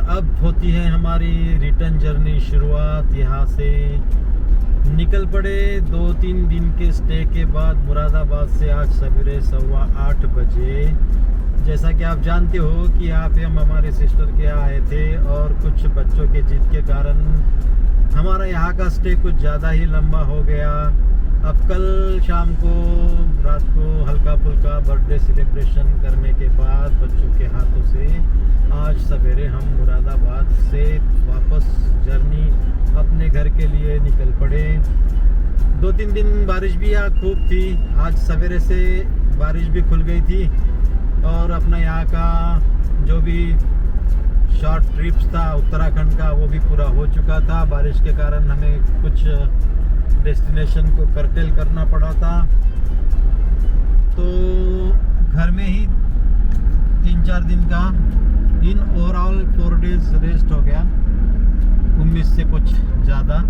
अब होती है हमारी रिटर्न जर्नी शुरुआत। यहाँ से निकल पड़े 2-3 दिन के स्टे के बाद मुरादाबाद से आज सवेरे 8:15 बजे। जैसा कि आप जानते हो कि यहाँ पे हम हमारे सिस्टर के यहाँ आए थे और कुछ बच्चों के जिद के कारण हमारा यहाँ का स्टे कुछ ज़्यादा ही लंबा हो गया। अब कल शाम को रात को हल्का फुल्का बर्थडे सेलिब्रेशन करने के बाद बच्चों के हाथों से आज सवेरे हम मुरादाबाद से वापस जर्नी अपने घर के लिए निकल पड़े। 2-3 दिन बारिश भी यहाँ खूब थी। आज सवेरे से बारिश भी खुल गई थी और अपना यहाँ का जो भी शॉर्ट ट्रिप्स था उत्तराखंड का वो भी पूरा हो चुका था। बारिश के कारण हमें कुछ डेस्टिनेशन को कर्टेल करना पड़ा था, तो घर में ही 3-4 दिन का इन ओवरऑल 4 डेज रेस्ट हो गया, 19 से कुछ ज़्यादा।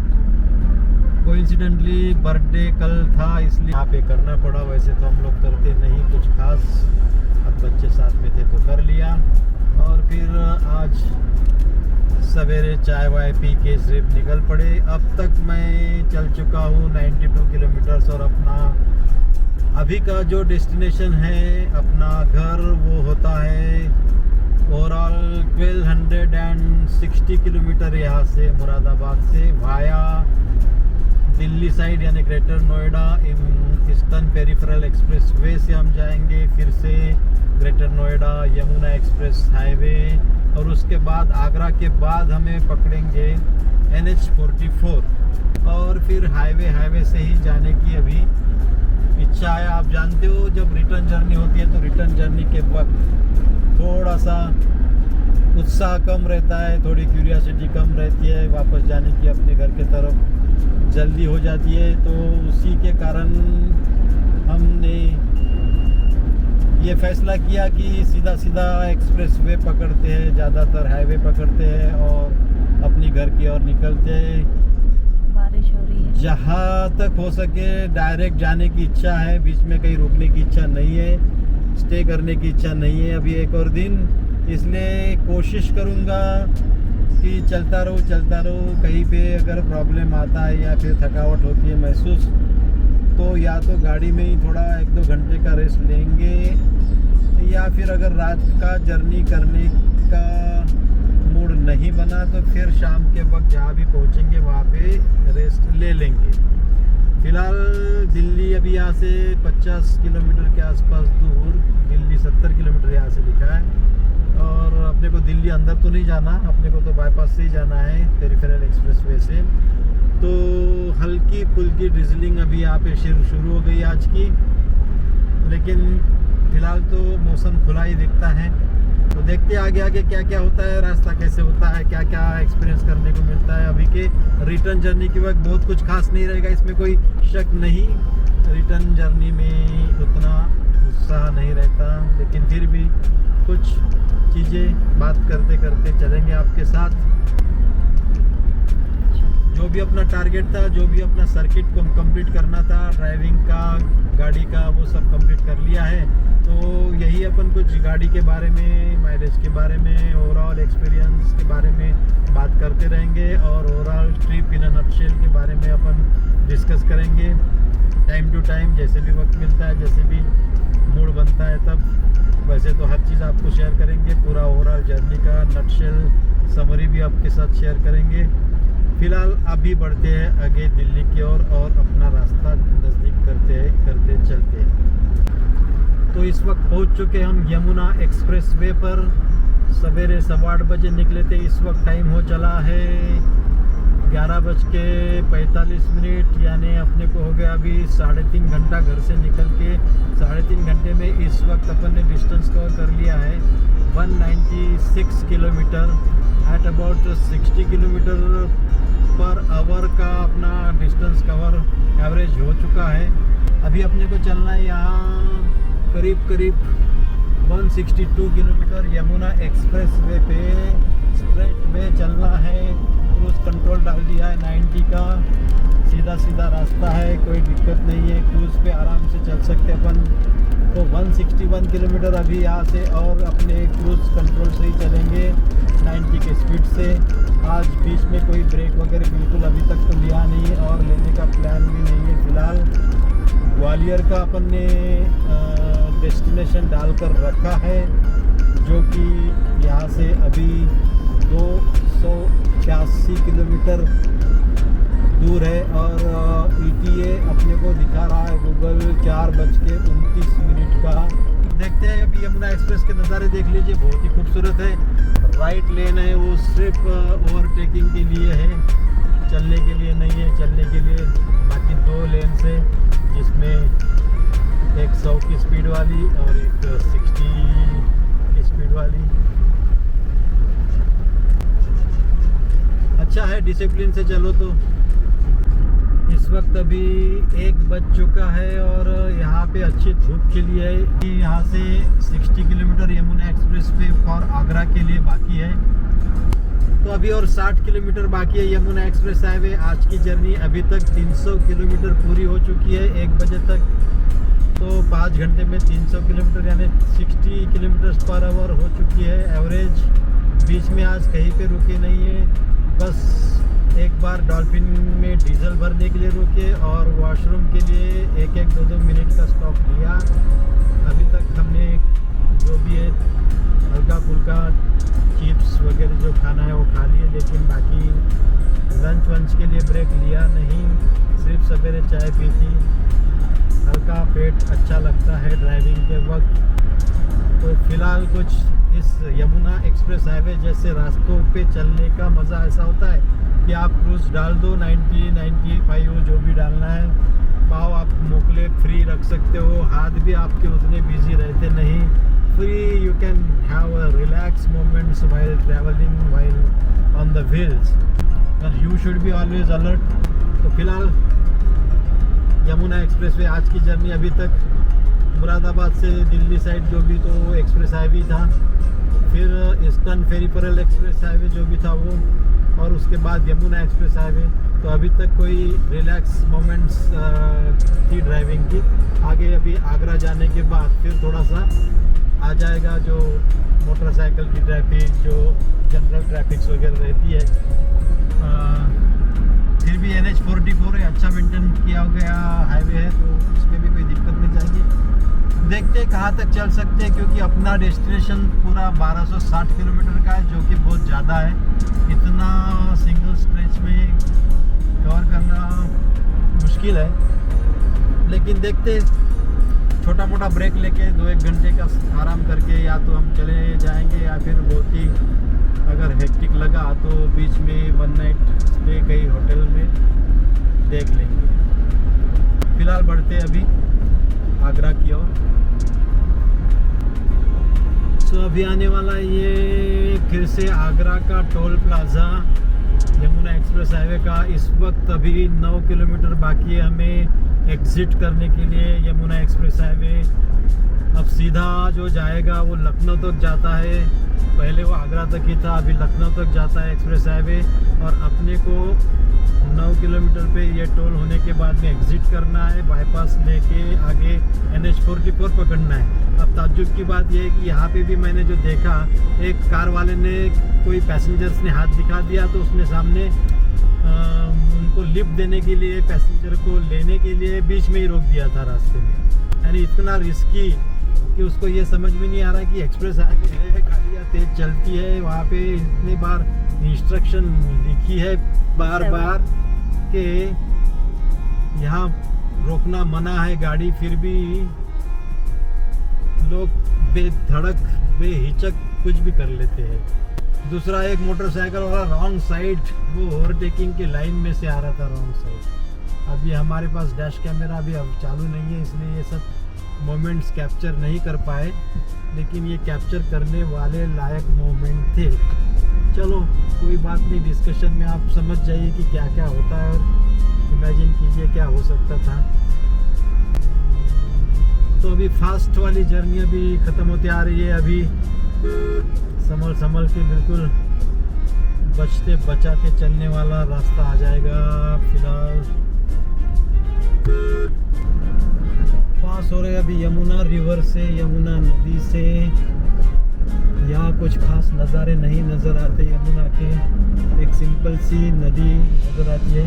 कोइंसिडेंटली बर्थडे कल था इसलिए यहाँ पे करना पड़ा। वैसे तो हम लोग करते नहीं कुछ खास, अब बच्चे साथ में थे तो कर लिया। और फिर आज सवेरे चाय वाय पी के सिर्फ निकल पड़े। अब तक मैं चल चुका हूँ 92 किलोमीटर्स और अपना अभी का जो डेस्टिनेशन है अपना घर वो होता है ओवरऑल 1260 किलोमीटर यहाँ से मुरादाबाद से वाया दिल्ली साइड यानी greater Noida eastern peripheral express way से हम जाएंगे। फिर से greater Noida Yamuna express highway और उसके बाद आगरा के बाद हमें पकड़ेंगे NH-44 और फिर हाईवे से ही जाने की अभी इच्छा है। आप जानते हो जब रिटर्न जर्नी होती है तो रिटर्न जर्नी के वक्त थोड़ा सा उत्साह कम रहता है, थोड़ी क्यूरियोसिटी कम रहती है, वापस जाने की अपने घर के तरफ जल्दी हो जाती है। तो उसी के कारण हमने ये फैसला किया कि सीधा एक्सप्रेस वे पकड़ते हैं, ज़्यादातर हाईवे पकड़ते हैं और अपनी घर की ओर निकलते हैं। बारिश हो रही है, जहाँ तक हो सके डायरेक्ट जाने की इच्छा है, बीच में कहीं रुकने की इच्छा नहीं है, स्टे करने की इच्छा नहीं है अभी एक और दिन। इसलिए कोशिश करूँगा कि चलता रहूँ। कहीं पे अगर प्रॉब्लम आता है या फिर थकावट होती है महसूस, तो या तो गाड़ी में ही थोड़ा 1-2 घंटे का रेस्ट लेंगे या फिर अगर रात का जर्नी करने का मूड नहीं बना तो फिर शाम के वक्त जहाँ भी पहुँचेंगे वहाँ पे रेस्ट ले लेंगे। फ़िलहाल दिल्ली अभी यहाँ से 50 किलोमीटर के आसपास दूर, दिल्ली 70 किलोमीटर यहाँ से लिखा है और अपने को दिल्ली अंदर तो नहीं जाना, अपने को तो बाईपास से ही जाना है पेरिफेरल एक्सप्रेस वे से। तो हल्की फुल्की ड्रिजलिंग अभी यहाँ पे शुरू हो गई आज की, लेकिन फ़िलहाल तो मौसम खुला ही दिखता है। तो देखते हैं आगे क्या क्या होता है, रास्ता कैसे होता है, क्या क्या एक्सपीरियंस करने को मिलता है। अभी के रिटर्न जर्नी के वक्त बहुत कुछ खास नहीं रहेगा, इसमें कोई शक नहीं। रिटर्न जर्नी में उतना उत्साह नहीं रहता, लेकिन फिर भी कुछ चीज़ें बात करते करते चलेंगे आपके साथ। जो भी अपना टारगेट था, जो भी अपना सर्किट को कंप्लीट करना था ड्राइविंग का, गाड़ी का, वो सब कंप्लीट कर लिया है। तो यही अपन कुछ गाड़ी के बारे में, माइलेज के बारे में, ओवरऑल एक्सपीरियंस के बारे में बात करते रहेंगे और overall trip in a nutshell के बारे में अपन डिस्कस करेंगे टाइम टू टाइम, जैसे भी वक्त मिलता है, जैसे भी मूड बनता है तब। वैसे तो हर चीज़ आपको शेयर करेंगे, पूरा ओवरऑल जर्नी का नटशेल समरी भी आपके साथ शेयर करेंगे। फिलहाल अभी बढ़ते हैं आगे दिल्ली की ओर और अपना रास्ता नज़दीक करते चलते हैं। तो इस वक्त पहुंच चुके हम यमुना एक्सप्रेस वे पर। सवेरे 8:15 बजे निकले थे, इस वक्त टाइम हो चला है 11:45, यानी अपने को हो गया अभी 3.5 घंटा घर से निकल के। 3.5 घंटे में इस वक्त अपन ने डिस्टेंस कवर कर लिया है 196 kilometre at about 60 kilometre per hour का अपना डिस्टेंस कवर एवरेज हो चुका है। अभी अपने को चलना है यहाँ करीब 162 किलोमीटर यमुना एक्सप्रेस वे पे स्ट्रेट वे चलना है। क्रूज कंट्रोल डाल दिया है 90 का, सीधा रास्ता है, कोई दिक्कत नहीं है, क्रूज पे आराम से चल सकते अपन। तो 161 किलोमीटर अभी यहाँ से और अपने क्रूज कंट्रोल से ही चलेंगे 90 के वगैरह बिल्कुल अभी तक तो लिया नहीं है और लेने का प्लान भी नहीं है फिलहाल। ग्वालियर का अपन ने डेस्टिनेशन डालकर रखा है, जो कि यहाँ से अभी 286 किलोमीटर दूर है और ETA अपने को दिखा रहा है गूगल 4:29 का। देखते हैं अभी यमुना एक्सप्रेस के नज़ारे देख लीजिए, बहुत ही खूबसूरत है। राइट लेन है वो सिर्फ ओवरटेकिंग के लिए है, चलने के लिए नहीं है। चलने के लिए बाकी 2 लेन है, जिसमें एक 100 की स्पीड वाली और एक 60 की स्पीड वाली। अच्छा है, डिसिप्लिन से चलो। तो इस वक्त अभी 1 बज चुका है और यहाँ पे अच्छी धूप खिली है कि यहाँ से 60 kilometre Yamuna express way for Agra के लिए बाकी है। तो अभी और 60 किलोमीटर बाकी है यमुना एक्सप्रेस हाईवे। आज की जर्नी अभी तक 300 किलोमीटर पूरी हो चुकी है 1 बजे तक। तो 5 घंटे में 300 किलोमीटर यानी 60 किलोमीटर पर आवर हो चुकी है एवरेज। बीच में आज कहीं पे रुके नहीं है, बस एक बार डॉल्फिन में डीजल भरने के लिए रुके और वॉशरूम के लिए 1-1, 2-2 मिनट का स्टॉप लिया। अभी तक हमने जो भी है हल्का फुल्का चिप्स वगैरह जो खाना है वो खा लिए, लेकिन बाकी लंच वंच के लिए ब्रेक लिया नहीं, सिर्फ सवेरे चाय पी थी। हल्का पेट अच्छा लगता है ड्राइविंग के वक्त। तो फिलहाल कुछ इस यमुना एक्सप्रेस हाईवे जैसे रास्तों पे चलने का मज़ा ऐसा होता है कि आप क्रूज डाल दो 90, 95 जो भी डालना है, पाँव आप मोकले फ्री रख सकते हो, हाथ भी आपके उतने बिजी रहते नहीं। Free you can have a relax moments while travelling while on the wheels, but you should be always alert. तो फिलहाल यमुना एक्सप्रेस वे आज की जर्नी अभी तक मुरादाबाद से दिल्ली साइड जो भी तो एक्सप्रेस हाईवे था, फिर ईस्टर्न फेरिपेरल एक्सप्रेस हाईवे जो भी था वो, और उसके बाद यमुना एक्सप्रेस हाईवे। तो अभी तक कोई रिलैक्स मोमेंट्स थी ड्राइविंग की। आगे अभी आगरा जाने के बाद फिर थोड़ा सा आ जाएगा जो मोटरसाइकिल की ट्रैफिक, जो जनरल ट्रैफिक्स वगैरह रहती है। फिर भी NH44 है, अच्छा मेंटेन किया गया हाईवे है, तो उसमें भी कोई दिक्कत नहीं चाहिए। देखते हैं कहाँ तक चल सकते हैं, क्योंकि अपना डेस्टिनेशन पूरा 1260 किलोमीटर का है, जो कि बहुत ज़्यादा है। इतना सिंगल स्ट्रेच में कवर करना मुश्किल है, लेकिन देखते छोटा मोटा ब्रेक लेके 2-1 घंटे का आराम करके या तो हम चले जाएंगे, या फिर बहुत ही अगर हेक्टिक लगा तो बीच में 1 नाइट स्टे कहीं होटल में देख लेंगे। फिलहाल बढ़ते अभी आगरा की ओर। तो अभी आने वाला ये फिर से आगरा का toll plaza Yamuna express highway का। इस वक्त अभी 9 किलोमीटर बाकी है हमें एग्ज़िट करने के लिए यमुना एक्सप्रेस हाईवे। अब सीधा जो जाएगा वो लखनऊ तक जाता है, पहले वो आगरा तक ही था, अभी लखनऊ तक जाता है एक्सप्रेस हाईवे। और अपने को 9 किलोमीटर पे ये टोल होने के बाद में एग्ज़िट करना है, बाईपास लेके आगे NH44 पकड़ना है। अब ताज्जुब की बात यह है कि यहाँ पे भी मैंने जो देखा, एक कार वाले ने कोई पैसेंजर्स ने हाथ दिखा दिया तो उसने सामने उनको लिफ्ट देने के लिए, पैसेंजर को लेने के लिए बीच में ही रोक दिया था रास्ते में। यानी इतना रिस्की कि उसको ये समझ में नहीं आ रहा कि एक्सप्रेस हाईवे है, गाड़ियाँ तेज़ चलती है, वहाँ पे इतनी बार इंस्ट्रक्शन लिखी है बार बार कि यहाँ रोकना मना है गाड़ी, फिर भी लोग बेधड़क बेहिचक कुछ भी कर लेते हैं। दूसरा, एक मोटरसाइकिल वाला रॉन्ग साइड, वो ओवरटेकिंग के लाइन में से आ रहा था रॉन्ग साइड। अभी हमारे पास डैश कैमरा भी अब चालू नहीं है, इसलिए ये सब मोमेंट्स कैप्चर नहीं कर पाए, लेकिन ये कैप्चर करने वाले लायक मोमेंट थे। चलो कोई बात नहीं, डिस्कशन में आप समझ जाइए कि क्या क्या होता है और इमेजिन कीजिए क्या हो सकता था। तो अभी फास्ट वाली जर्नी अभी ख़त्म होती आ रही है। अभी संभल के बिल्कुल बचते बचाते चलने वाला रास्ता आ जाएगा। फिलहाल पास हो रहे अभी यमुना रिवर से, यमुना नदी से यहाँ कुछ खास नज़ारे नहीं नज़र आते। यमुना के एक सिंपल सी नदी नज़र आती है।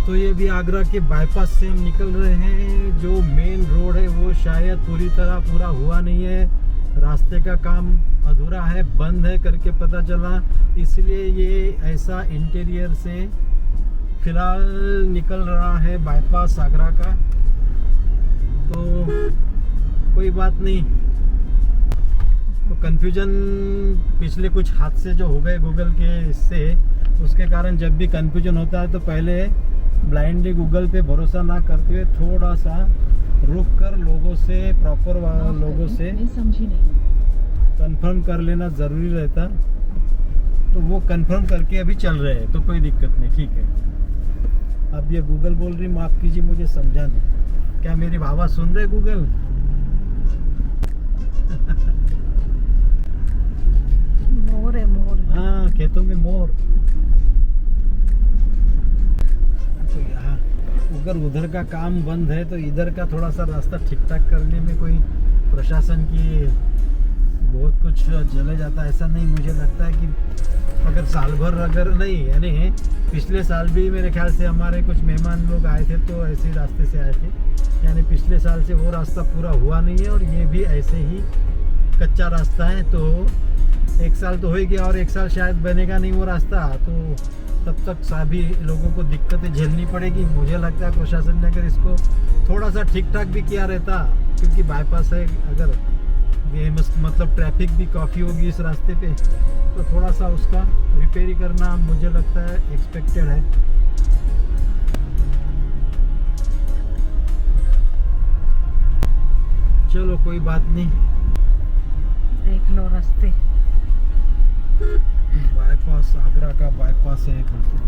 तो ये भी आगरा के बाईपास से हम निकल रहे हैं। जो मेन रोड है वो शायद पूरा हुआ नहीं है, रास्ते का काम अधूरा है, बंद है करके पता चला। इसलिए ये ऐसा इंटीरियर से फिलहाल निकल रहा है बाईपास आगरा का। तो कोई बात नहीं। तो कंफ्यूजन पिछले कुछ हादसे जो हो गए गूगल के इससे, उसके कारण जब भी कंफ्यूजन होता है तो पहले ब्लाइंडली गूगल पे भरोसा ना करते हुए थोड़ा सा रुक कर लोगों से प्रॉपर लोगों से कंफर्म कर लेना ज़रूरी रहता। तो वो कंफर्म करके अभी चल रहे हैं, तो कोई दिक्कत नहीं, ठीक है। अब ये गूगल बोल रही, माफ़ कीजिए मुझे समझा नहीं। क्या मेरी आवाज़ सुन रहे गूगल? मोर है मोर। हाँ, खेतों में मोर। तो यहाँ अगर उधर का काम बंद है तो इधर का थोड़ा सा रास्ता ठीक ठाक करने में कोई प्रशासन की बहुत कुछ चले जाता है, ऐसा नहीं मुझे लगता है कि अगर साल भर अगर नहीं, यानी पिछले साल भी मेरे ख्याल से हमारे कुछ मेहमान लोग आए थे तो ऐसे रास्ते से आए थे। यानी पिछले साल से वो रास्ता पूरा हुआ नहीं है और ये भी ऐसे ही कच्चा रास्ता है। तो एक साल तो हो ही गया और एक साल शायद बनेगा नहीं वो रास्ता, तो तब तक सभी लोगों को दिक्कतें झेलनी पड़ेगी। मुझे लगता है प्रशासन ने अगर इसको थोड़ा सा ठीक ठाक भी किया रहता, क्योंकि बाईपास है, अगर ये मतलब ट्रैफिक भी काफ़ी होगी इस रास्ते पे, तो थोड़ा सा उसका रिपेयरी करना मुझे लगता है एक्सपेक्टेड है। चलो कोई बात नहीं, देख लो रास्ते। बाईपास आगरा का बाईपास है बिल्कुल।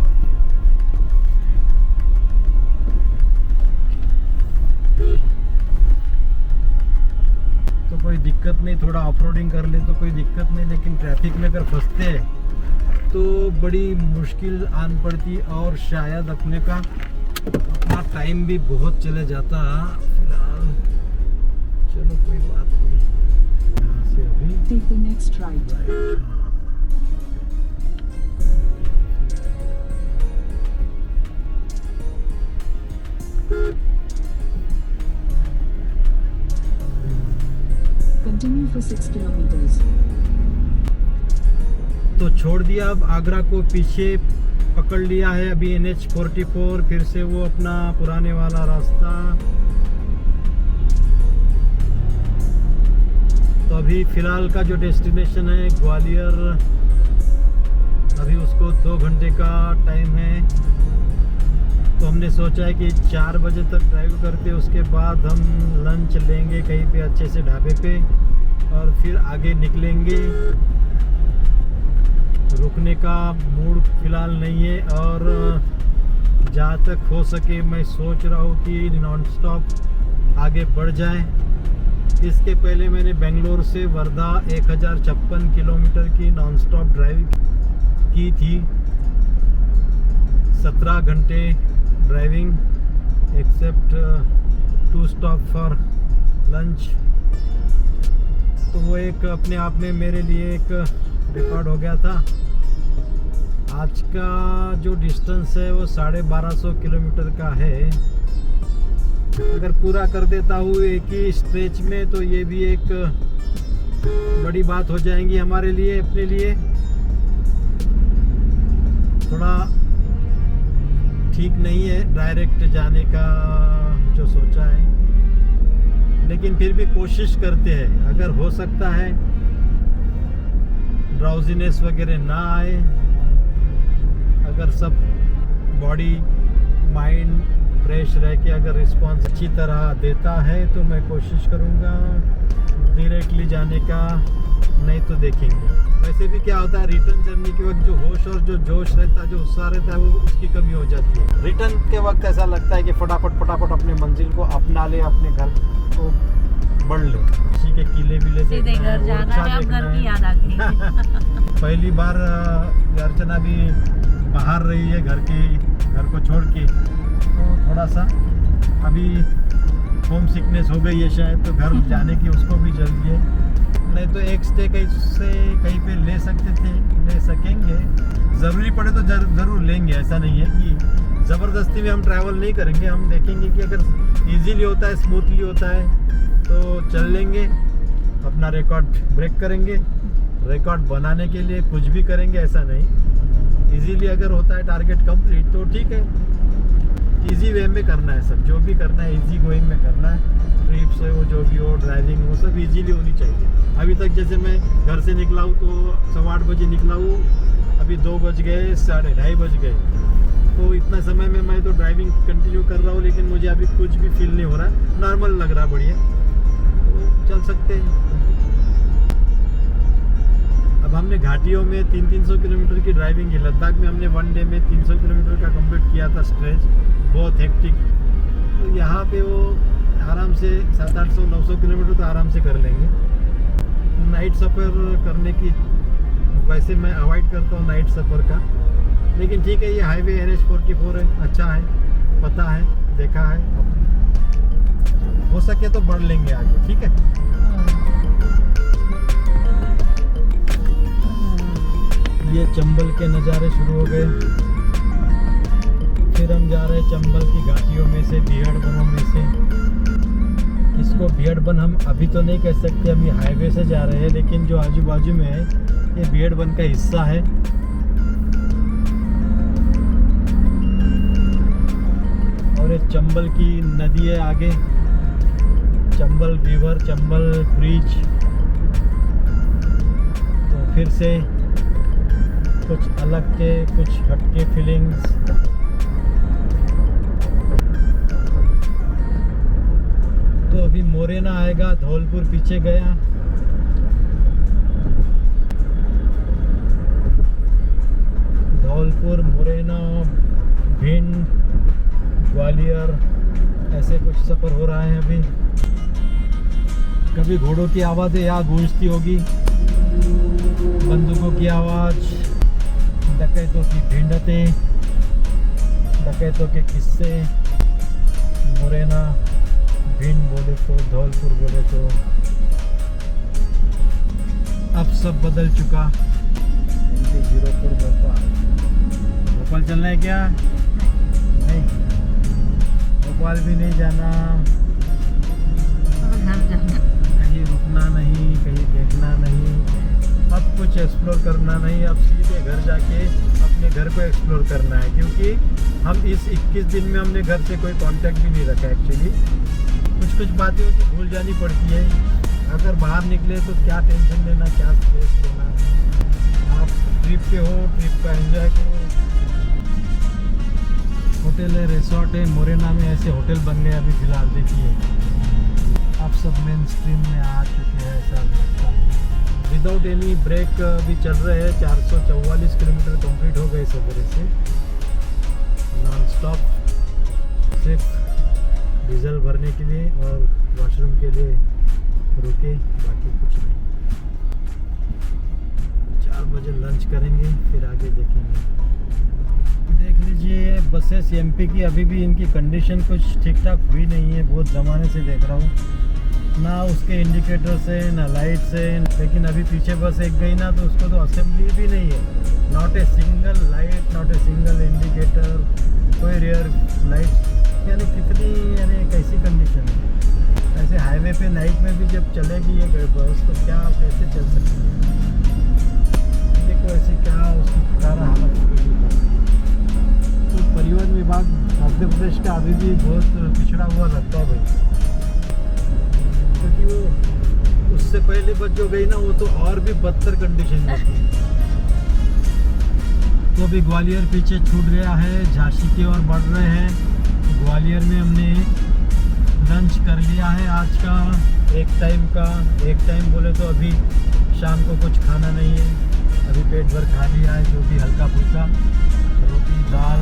तो कोई दिक्कत नहीं, थोड़ा ऑफ रोडिंग कर ले तो कोई दिक्कत नहीं, लेकिन ट्रैफिक में अगर फंसते हैं तो बड़ी मुश्किल आन पड़ती और शायद अपने का अपना टाइम भी बहुत चले जाता। फिलहाल चलो कोई बात नहीं, यहाँ से अभी Take the next right. Right. Continue for 6 kilometers. तो छोड़ दिया, अब आगरा को पीछे पकड़ लिया है। अभी NH44 फिर से वो अपना पुराने वाला रास्ता। तो अभी फिलहाल का जो डेस्टिनेशन है ग्वालियर, अभी उसको 2 घंटे का टाइम है। तो हमने सोचा है कि 4 बजे तक ड्राइव करते, उसके बाद हम लंच लेंगे कहीं पे अच्छे से ढाबे पे और फिर आगे निकलेंगे। रुकने का मूड फिलहाल नहीं है और जहाँ तक हो सके मैं सोच रहा हूँ कि नॉन स्टॉप आगे बढ़ जाए। इसके पहले मैंने बेंगलोर से वर्धा 1056 किलोमीटर की नॉन स्टॉप ड्राइव की थी। 17 घंटे driving except 2 stop for lunch. तो वो एक अपने आप में मेरे लिए एक रिकॉर्ड हो गया था। आज का जो डिस्टेंस है वो 1250 किलोमीटर का है। अगर पूरा कर देता हूँ एक ही स्ट्रेच में तो ये भी एक बड़ी बात हो जाएगी हमारे लिए, अपने लिए। थोड़ा ठीक नहीं है डायरेक्ट जाने का जो सोचा है, लेकिन फिर भी कोशिश करते हैं। अगर हो सकता है ड्राउजीनेस वगैरह ना आए, अगर सब बॉडी माइंड फ्रेश रह के अगर रिस्पॉन्स अच्छी तरह देता है तो मैं कोशिश करूँगा डायरेक्टली जाने का, नहीं तो देखेंगे। वैसे भी क्या होता है रिटर्न जर्नी के वक्त जो होश और जो जोश रहता है, जो उत्साह रहता है, वो उसकी कमी हो जाती है। रिटर्न के वक्त ऐसा लगता है कि फटाफट अपने मंजिल को अपना ले, अपने घर को बढ़ ले, किसी के किले विले सीधे घर जाना है। अब घर की याद आ गई। पहली बार अर्चना भी बाहर रही है घर को छोड़ के, तो थोड़ा सा अभी होम सिकनेस हो गई है शायद, तो घर जाने की उसको भी जल्दी है। नहीं तो एक स्टे कहीं पे ले सकेंगे। ज़रूरी पड़े तो ज़रूर लेंगे, ऐसा नहीं है कि ज़बरदस्ती में हम ट्रैवल नहीं करेंगे। हम देखेंगे कि अगर इजीली होता है, स्मूथली होता है तो चल लेंगे, अपना रिकॉर्ड ब्रेक करेंगे। रिकॉर्ड बनाने के लिए कुछ भी करेंगे, ऐसा नहीं। इजीली अगर होता है टारगेट कंप्लीट तो ठीक है, इजी वे में करना है सब, जो भी करना है इजी गोइंग में करना है। ट्रिप्स है वो जो भी हो, ड्राइविंग वो सब इजीली होनी चाहिए। अभी तक जैसे मैं घर से निकला हूँ तो 8:15 बजे निकला हूँ, अभी 2 बज गए, 2:30 बज गए। तो इतना समय में मैं तो ड्राइविंग कंटिन्यू कर रहा हूँ, लेकिन मुझे अभी कुछ भी फील नहीं हो रहा, नॉर्मल लग रहा, बढ़िया, तो चल सकते हैं। अब हमने घाटियों में 300 किलोमीटर की ड्राइविंग की। लद्दाख में हमने 1 डे में 300 किलोमीटर का कंप्लीट किया था स्ट्रेच, बहुत हेक्टिक। तो यहाँ पे वो आराम से 700-800-900 किलोमीटर तो आराम से कर लेंगे। नाइट सफ़र करने की वैसे मैं अवॉइड करता हूँ नाइट सफ़र का, लेकिन ठीक है, ये हाईवे NH-44 है, अच्छा है, पता है, देखा है, हो सके तो बढ़ लेंगे आगे, ठीक है। ये चंबल के नज़ारे शुरू हो गए। फिर हम जा रहे हैं चंबल की घाटियों में से, बिहड़बनों में से। इसको बिहड़बन हम अभी तो नहीं कह सकते, अभी हाईवे से जा रहे हैं, लेकिन जो आजू बाजू में है ये बिहड़बन का हिस्सा है। और ये चंबल की नदी है आगे, चंबल रिवर, चंबल ब्रिज। तो फिर से कुछ अलग के, कुछ हटके फीलिंग्स। तो अभी मोरेना आएगा, धौलपुर पीछे गया। धौलपुर, मोरेना, भिंड, ग्वालियर, ऐसे कुछ सफ़र हो रहा है अभी। कभी घोड़ों की आवाज़ें यहाँ गूंजती होगी, बंदूकों की आवाज़, डकैतों की भिंडतें, डकैतों के किस्से। मोरेना, भिंड बोले तो, धौलपुर बोले तो। अब सब बदल चुका। MP-04 भोपाल चलना है क्या? नहीं, भोपाल भी नहीं जाना, कहीं रुकना नहीं, कहीं देखना नहीं, अब कुछ एक्सप्लोर करना नहीं। अब सीधे घर जाके अपने घर को एक्सप्लोर करना है, क्योंकि हम इस 21 दिन में हमने घर से कोई कांटेक्ट भी नहीं रखा। एक्चुअली कुछ बातें होती भूल जानी पड़ती है। अगर बाहर निकले तो क्या टेंशन लेना, क्या स्ट्रेस लेना। आप ट्रिप पे हो, ट्रिप का एंजॉय करो। होटल है, रिसोर्ट है, मोरेना में ऐसे होटल बन गए अभी फिलहाल, देखिए आप सब मेन स्ट्रीम में आ चुके हैं, ऐसा लगता है। विदाउट एनी ब्रेक भी चल रहे हैं। 444 किलोमीटर कंप्लीट हो गए सवेरे से, नॉन स्टॉप, सिर्फ डीजल भरने के लिए और वॉशरूम के लिए रुके, बाकी कुछ नहीं। 4 बजे लंच करेंगे, फिर आगे देखेंगे। देख लीजिए बसेस MP की, अभी भी इनकी कंडीशन कुछ ठीक ठाक हुई नहीं है। बहुत ज़माने से देख रहा हूँ, ना उसके इंडिकेटर से, ना लाइट से। लेकिन अभी पीछे बस एक गई ना, तो उसको तो असेंबली भी नहीं है। Not a single light, not a single indicator, कोई रेयर लाइट। यानी कैसी कंडीशन है। ऐसे हाईवे पे नाइट में भी जब चलेगी ये बस, तो क्या कैसे चल सकती है? देखो ऐसे क्या उसकी सारा हालत हो गई है। तो परिवहन विभाग मध्य प्रदेश का अभी भी बहुत पिछड़ा हुआ लगता है भाई, क्योंकि वो उससे पहले बस जो गई ना, वो तो और भी बदतर कंडीशन में थी। तो अभी ग्वालियर पीछे छूट गया है, झांसी की ओर बढ़ रहे हैं। ग्वालियर में हमने लंच कर लिया है आज का, एक टाइम बोले तो अभी शाम को कुछ खाना नहीं है, अभी पेट भर खा लिया है, जो भी हल्का फुल्का, रोटी, दाल,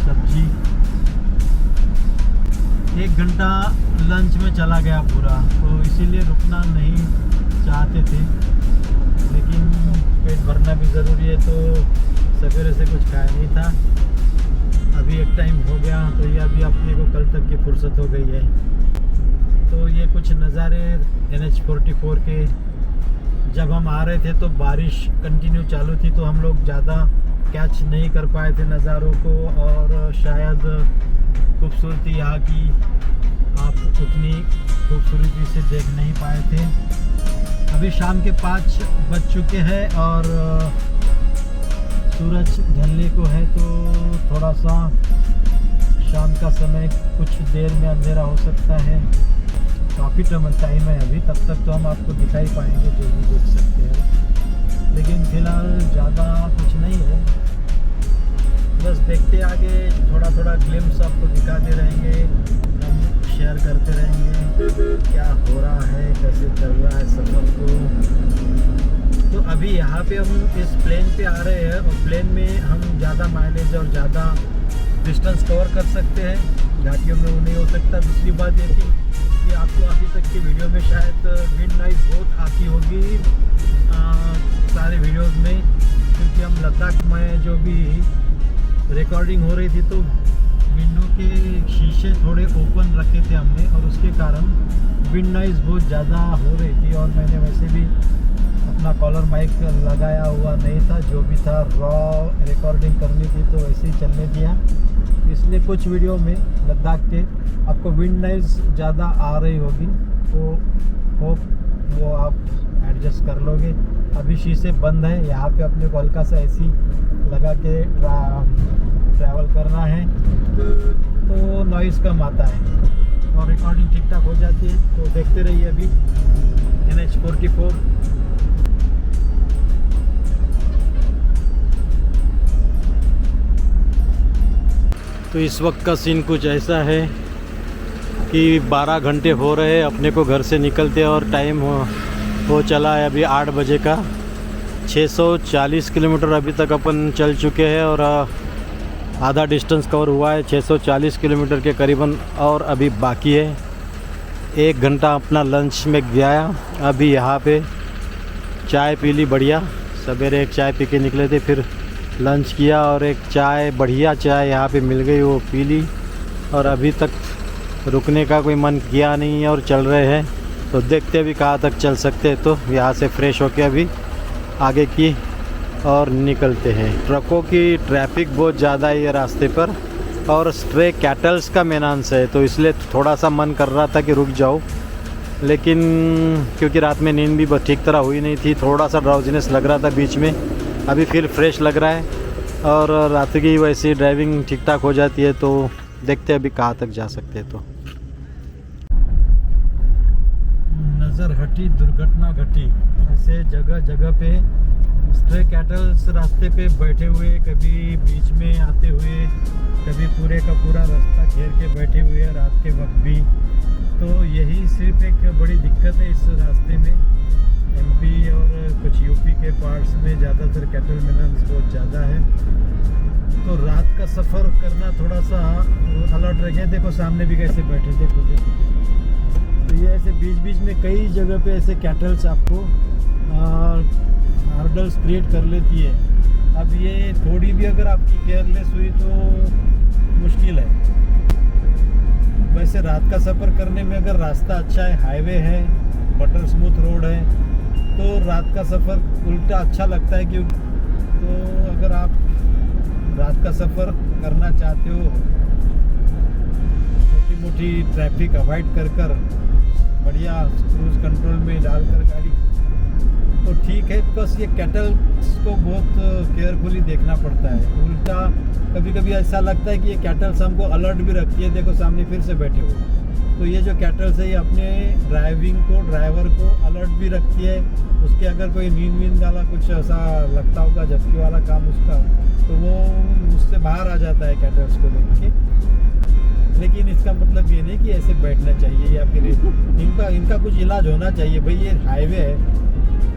सब्जी। 1 घंटा लंच में चला गया पूरा, तो इसीलिए रुकना नहीं चाहते थे, लेकिन पेट भरना भी ज़रूरी है, तो सवेरे से कुछ खाया नहीं था। अभी एक टाइम हो गया, तो ये अभी अपने को कल तक की फुर्सत हो गई है। तो ये कुछ नज़ारे NH-44 के जब हम आ रहे थे तो बारिश कंटिन्यू चालू थी, तो हम लोग ज़्यादा कैच नहीं कर पाए थे नज़ारों को, और शायद खूबसूरती यहाँ की आप उतनी खूबसूरती से देख नहीं पाए थे। अभी शाम के 5 बज चुके हैं और सूरज ढलने को है, तो थोड़ा सा शाम का समय कुछ देर में अंधेरा हो सकता है। काफ़ी टाइम है अभी, तब तक तो हम आपको दिखाई पाएंगे जो भी देख सकते हैं, लेकिन फ़िलहाल ज़्यादा कुछ नहीं है। बस देखते आगे, थोड़ा थोड़ा ग्लिम्स आपको दिखाते रहेंगे, हम शेयर करते रहेंगे क्या हो रहा है, कैसे चल रहा है सफ़र को। तो अभी यहाँ पे हम इस प्लेन पे आ रहे हैं, और प्लेन में हम ज़्यादा माइलेज और ज़्यादा डिस्टेंस कवर कर सकते हैं, घाटियों में वो नहीं हो सकता। दूसरी बात ये थी कि आपको अभी तक की वीडियो में शायद विंड नॉइज़ बहुत आती होगी सारे वीडियोस में, क्योंकि हम लद्दाख में जो भी रिकॉर्डिंग हो रही थी तो विंडो के शीशे थोड़े ओपन रखे थे हमने, और उसके कारण विंड नॉइज़ बहुत ज़्यादा हो रही थी। और मैंने वैसे भी अपना कॉलर माइक लगाया हुआ नहीं था, जो भी था रॉ रिकॉर्डिंग करनी थी तो वैसे ही चलने दिया। इसलिए कुछ वीडियो में लद्दाख के आपको विंड नॉइज़ ज़्यादा आ रही होगी, तो होप वो आप एडजस्ट कर लोगे। अभी शीशे बंद है, यहाँ पे अपने को हल्का सा एसी लगा के ट्रैवल करना है, तो नॉइज़ कम आता है और रिकॉर्डिंग ठीक ठाक हो जाती है। तो देखते रहिए अभी NH44। तो इस वक्त का सीन कुछ ऐसा है कि 12 घंटे हो रहे हैं अपने को घर से निकलते, और टाइम हो चला है अभी 8 बजे का। 640 किलोमीटर अभी तक अपन चल चुके हैं, और आधा डिस्टेंस कवर हुआ है 640 किलोमीटर के करीबन, और अभी बाकी है। 1 घंटा अपना लंच में गया। अभी यहाँ पे चाय पी ली बढ़िया, सवेरे एक चाय पी के निकले थे, फिर लंच किया और एक चाय, बढ़िया चाय यहाँ पे मिल गई, वो पी ली। और अभी तक रुकने का कोई मन किया नहीं है और चल रहे हैं। तो देखते अभी कहाँ तक चल सकते हैं। तो यहाँ से फ्रेश होके अभी आगे की और निकलते हैं। ट्रकों की ट्रैफिक बहुत ज़्यादा है ये रास्ते पर, और स्ट्रे कैटल्स का मेनांस है, तो इसलिए थोड़ा सा मन कर रहा था कि रुक जाओ, लेकिन क्योंकि रात में नींद भी ठीक तरह हुई नहीं थी, थोड़ा सा ड्राउजीनेस लग रहा था बीच में। अभी फिर फ्रेश लग रहा है, और रात की वैसे ड्राइविंग ठीक ठाक हो जाती है। तो देखते हैं अभी कहाँ तक जा सकते हैं। तो नज़र हटी दुर्घटना घटी, ऐसे जगह जगह पे स्ट्रे कैटल्स रास्ते पे बैठे हुए, कभी बीच में आते हुए, कभी पूरे का पूरा रास्ता घेर के बैठे हुए रात के वक्त भी। तो यही सिर्फ एक बड़ी दिक्कत है इस रास्ते में। MP और कुछ UP के पार्ट्स में ज़्यादातर कैटल मेनांस बहुत ज़्यादा है, तो रात का सफ़र करना थोड़ा सा अलर्ट रखे। देखो सामने भी कैसे बैठे थे खुद। तो ये ऐसे बीच बीच में कई जगह पे ऐसे कैटल्स आपको हार्डल्स क्रिएट कर लेती है। अब ये थोड़ी भी अगर आपकी केयरलेस हुई तो मुश्किल है। वैसे रात का सफ़र करने में अगर रास्ता अच्छा है, हाईवे है, बटर स्मूथ रोड है, तो रात का सफ़र उल्टा अच्छा लगता है। क्यों? तो अगर आप रात का सफ़र करना चाहते हो, छोटी मोटी ट्रैफिक अवॉइड कर बढ़िया क्रूज़ कंट्रोल में डालकर गाड़ी, तो ठीक है। बस ये कैटल्स को बहुत केयरफुली देखना पड़ता है। उल्टा कभी कभी ऐसा लगता है कि ये कैटल्स हमको अलर्ट भी रखती है। देखो सामने फिर से बैठे हुए। तो ये जो कैटल्स है ये अपने ड्राइवर को अलर्ट भी रखती है। उसके अगर कोई नींद वाला कुछ ऐसा लगता होगा, झपकी वाला काम उसका, तो वो उससे बाहर आ जाता है कैटल्स को देख के। लेकिन इसका मतलब ये नहीं कि ऐसे बैठना चाहिए, या फिर इनका कुछ इलाज होना चाहिए। भाई ये हाईवे है,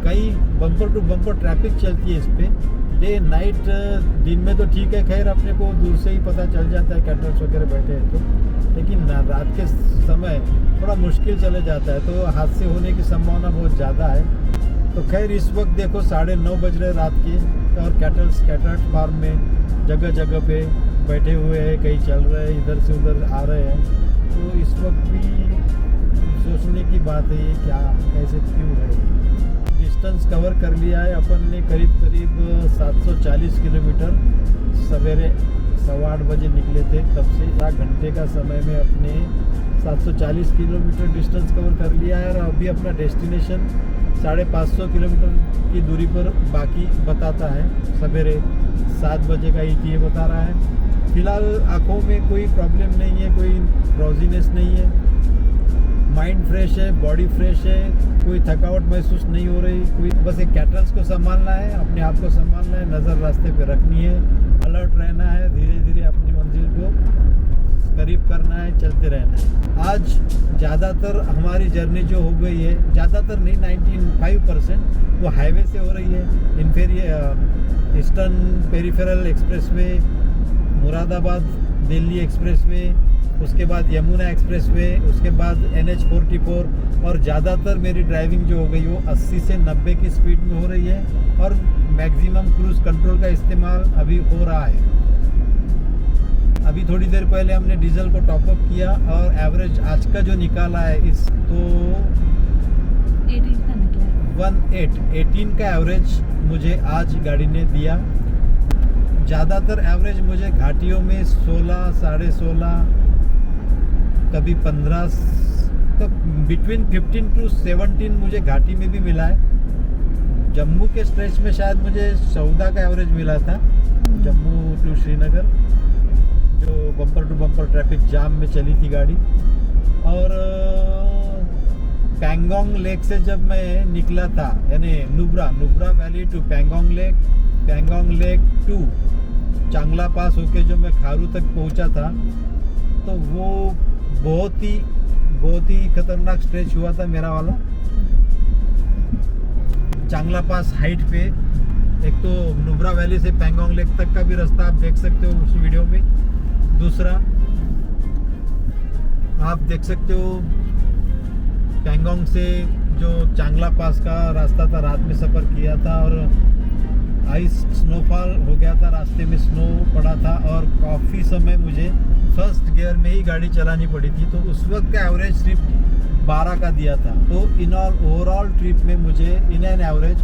कई बम्पर टू बम्पर ट्रैफिक चलती है इस पर, डे नाइट। दिन में तो ठीक है, खैर अपने को दूर से ही पता चल जाता है कैटल्स वगैरह बैठे हैं तो, लेकिन रात के समय थोड़ा मुश्किल चले जाता है, तो हादसे होने की संभावना बहुत ज़्यादा है। तो खैर इस वक्त देखो 9:30 बज रहे रात के, और कैटल्स फार्म में जगह जगह पे बैठे हुए हैं, कहीं चल रहे हैं, इधर से उधर आ रहे हैं। तो इस वक्त भी सोचने की बात है ये क्या, कैसे, क्यों है। डिस्टेंस कवर कर लिया है अपन ने करीब 740 किलोमीटर। सवेरे 8:15 बजे निकले थे, तब से 1 घंटे का समय में अपने 740 किलोमीटर डिस्टेंस कवर कर लिया है। और अभी अपना डेस्टिनेशन 550 किलोमीटर की दूरी पर बाकी बताता है। सवेरे 7 बजे का ETA बता रहा है। फिलहाल आँखों में कोई प्रॉब्लम नहीं है, कोई ड्राउजीनेस नहीं है, माइंड फ्रेश है, बॉडी फ्रेश है, कोई थकावट महसूस नहीं हो रही। कोई बस एक कैटल्स को संभालना है, अपने आप को संभालना है, नज़र रास्ते पे रखनी है, अलर्ट रहना है, धीरे धीरे अपनी मंजिल को करीब करना है, चलते रहना है। आज ज़्यादातर हमारी जर्नी जो हो गई है, ज़्यादातर नहीं 95% वो हाईवे से हो रही है। Eastern peripheral expressway, Moradabad Delhi expressway, उसके बाद यमुना एक्सप्रेसवे, उसके बाद NH44। और ज़्यादातर मेरी ड्राइविंग जो हो गई वो 80 से 90 की स्पीड में हो रही है और मैक्सिमम क्रूज़ कंट्रोल का इस्तेमाल अभी हो रहा है। अभी थोड़ी देर पहले हमने डीजल को टॉपअप किया और एवरेज आज का जो निकाला है इस तो 18 का निकला। 18 का एवरेज मुझे आज गाड़ी ने दिया। ज़्यादातर एवरेज मुझे घाटियों में 16, 16.5, कभी 15, तब बिटवीन 15 to 17 मुझे घाटी में भी मिला है। जम्मू के स्ट्रेच में शायद मुझे 14 का एवरेज मिला था, जम्मू टू श्रीनगर, जो bumper to bumper traffic jam में चली थी गाड़ी। और पैंगोंग लेक से जब मैं निकला था, यानी Nubra valley to Pangong lake to Changla pass होके जो मैं खारू तक पहुंचा था, तो वो बहुत ही खतरनाक स्ट्रेच हुआ था मेरा वाला। चांगला पास हाइट पे एक तो नुब्रा वैली से पैंगोंग लेक तक का भी रास्ता आप देख सकते हो उस वीडियो में। दूसरा आप देख सकते हो पैंगोंग से जो चांगला पास का रास्ता था, रात में सफ़र किया था और स्नोफॉल हो गया था, रास्ते में स्नो पड़ा था और काफ़ी समय मुझे फर्स्ट गियर में ही गाड़ी चलानी पड़ी थी। तो उस वक्त का एवरेज सिर्फ 12 का दिया था। तो ओवरऑल ट्रिप में मुझे इन एन एवरेज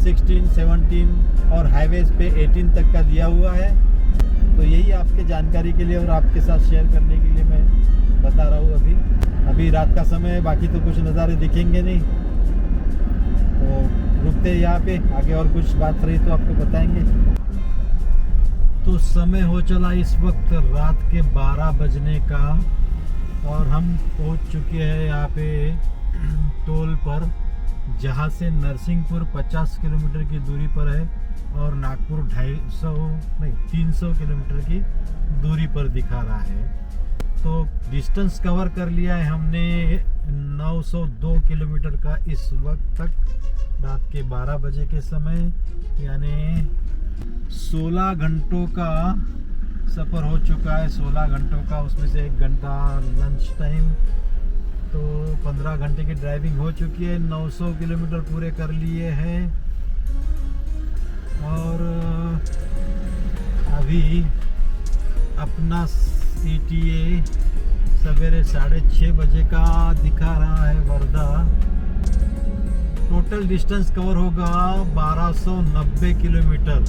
16, 17 और हाईवेज पे 18 तक का दिया हुआ है। तो यही आपके जानकारी के लिए और आपके साथ शेयर करने के लिए मैं बता रहा हूँ। अभी रात का समय है, बाकी तो कुछ नज़ारे दिखेंगे नहीं, तो रुकते हैं यहाँ पे। आगे और कुछ बात रही तो आपको बताएंगे। तो समय हो चला इस वक्त रात के 12 बजने का और हम पहुँच चुके हैं यहाँ पे टोल पर, जहाँ से नरसिंहपुर 50 किलोमीटर की दूरी पर है और नागपुर 300 किलोमीटर की दूरी पर दिखा रहा है। तो डिस्टेंस कवर कर लिया है हमने 902 किलोमीटर का इस वक्त तक, रात के 12 बजे के समय, यानी 16 घंटों का सफ़र हो चुका है। 16 घंटों का, उसमें से 1 घंटा लंच टाइम, तो 15 घंटे की ड्राइविंग हो चुकी है। 900 किलोमीटर पूरे कर लिए हैं और अभी अपना ETA सवेरे 6:30 बजे का दिखा रहा है वर्धा। टोटल डिस्टेंस कवर होगा 1290 किलोमीटर।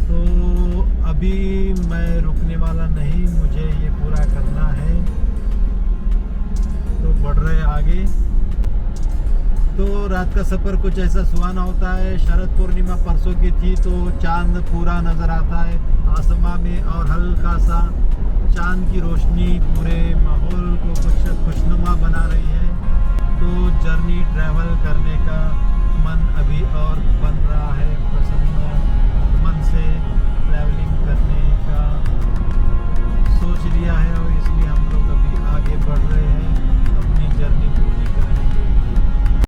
तो अभी मैं रुकने वाला नहीं, मुझे ये पूरा करना है। तो बढ़ रहे आगे। तो रात का सफ़र कुछ ऐसा सुहाना होता है। शरद पूर्णिमा परसों की थी, तो चांद पूरा नज़र आता है आसमां में और हल्का सा चांद की रोशनी पूरे माहौल को कुछ खुशनुमा बना रही है। तो जर्नी ट्रैवल करने का